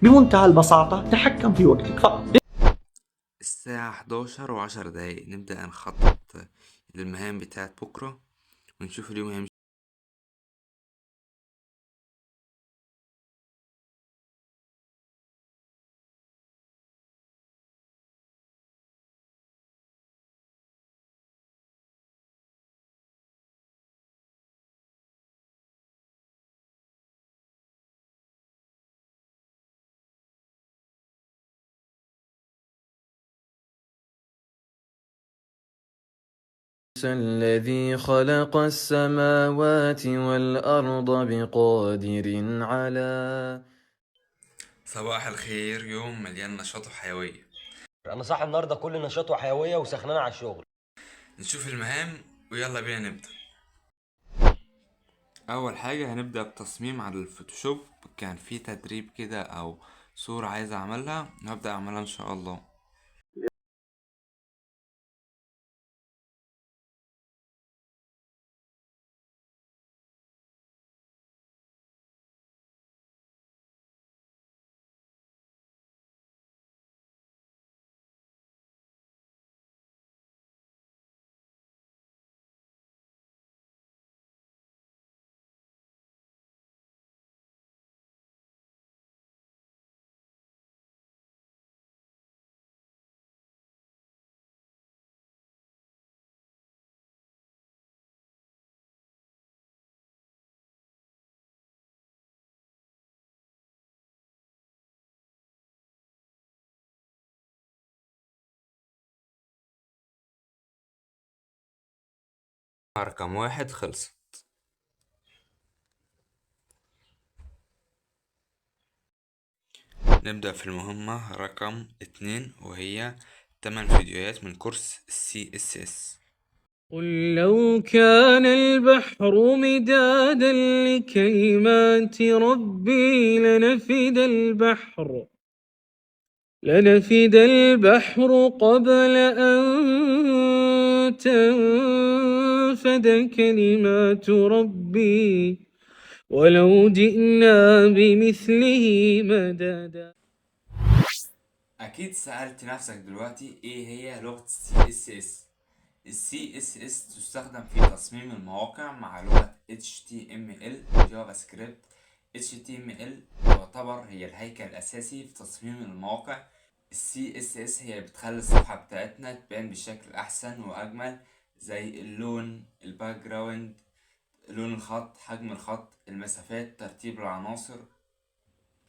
بمنتهى البساطة تحكم في وقتك فقط. الساعة 11:10 نبدأ نخطط للمهام بتاعت بكرة ونشوف اليوم هيمشي. الذي خلق السماوات والأرض بقادر على. صباح الخير، يوم مليان نشاط وحيوية. انا صاحي النهارده كل نشاط وحيويه وسخنان على الشغل. نشوف المهام ويلا بينا نبدأ. أول حاجة هنبدأ بتصميم على الفوتوشوب. كان في تدريب كده أو صورة عايز أعملها، هبدأ أعملها إن شاء الله. رقم 1 خلص. نبدأ في المهمة رقم 2 وهي 8 فيديوهات من كورس CSS. قل لو كان البحر مدادا لكلمات ربي لنفد البحر قبل أن تنفد كلمات ربي ولو جئنا بمثله مددا. أكيد سألت نفسك دلوقتي إيه هي لغة CSS؟ ال CSS تستخدم في تصميم المواقع مع لغة HTML وجافا سكريبت. HTML تعتبر هي الهيكل الأساسي في تصميم المواقع. ال CSS هي بتخلي الصفحة بتاعتنا تبان بشكل أحسن وأجمل، زي اللون، الباك جراوند، لون الخط، حجم الخط، المسافات، ترتيب العناصر.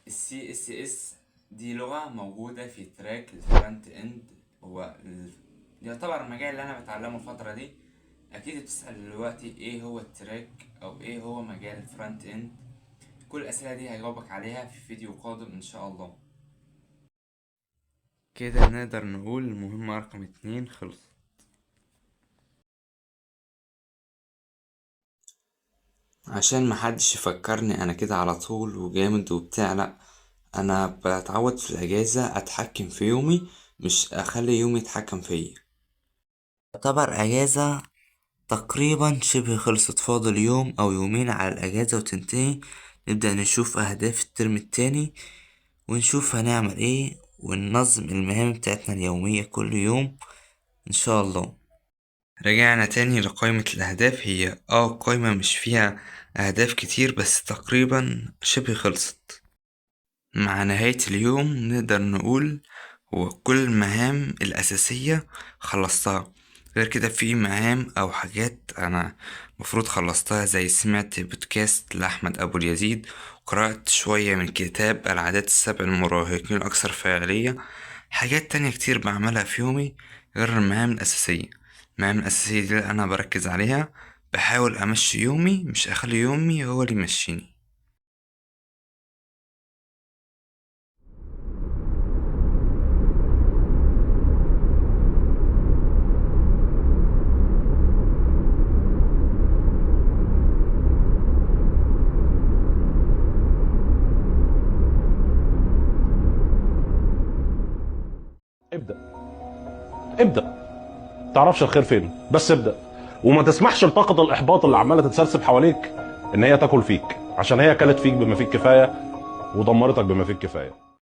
ال CSS دي لغة موجودة في تراك الفرونت اند، هو يعتبر المجال اللي انا بتعلمه الفترة دي. اكيد بتسأل دلوقتي ايه هو التراك او ايه هو مجال الفرونت اند. كل الاسئلة دي هجاوبك عليها في فيديو قادم ان شاء الله. كده نقدر نقول المهمة رقم 2 خلص. عشان محدش يفكرني انا كده على طول وجامد وبتاع، لا، انا بتعود في الاجازة اتحكم في يومي، مش اخلي يومي يتحكم فيا. يعتبر اجازة تقريبا شبه خلصت، فاضل يوم او يومين على الاجازة وتنتهي. نبدأ نشوف اهداف الترم التاني ونشوف هنعمل ايه وننظم المهام بتاعتنا اليومية كل يوم ان شاء الله. رجعنا تاني لقائمة الاهداف. هي قائمة مش فيها اهداف كتير بس تقريبا شبه خلصت. مع نهاية اليوم نقدر نقول هو كل المهام الأساسية خلصتها. غير كده في مهام أو حاجات أنا مفروض خلصتها، زي سمعت بودكاست لأحمد أبو اليزيد، وقرأت شوية من كتاب العادات السبع المراهقين الأكثر فعالية. حاجات تانية كتير بعملها في يومي غير المهام الأساسية. المهام الأساسية دي أنا بركز عليها، بحاول أمشي يومي مش أخلي يومي هو اللي يمشيني. ابدأ ابدأ، متعرفش الخير فين بس ابدأ. وما تسمحش لطاقة الإحباط اللي عمالة تتسرسب حواليك إن هي تاكل فيك، عشان هي كلت فيك بما فيه الكفاية ودمرتك بما فيه الكفاية.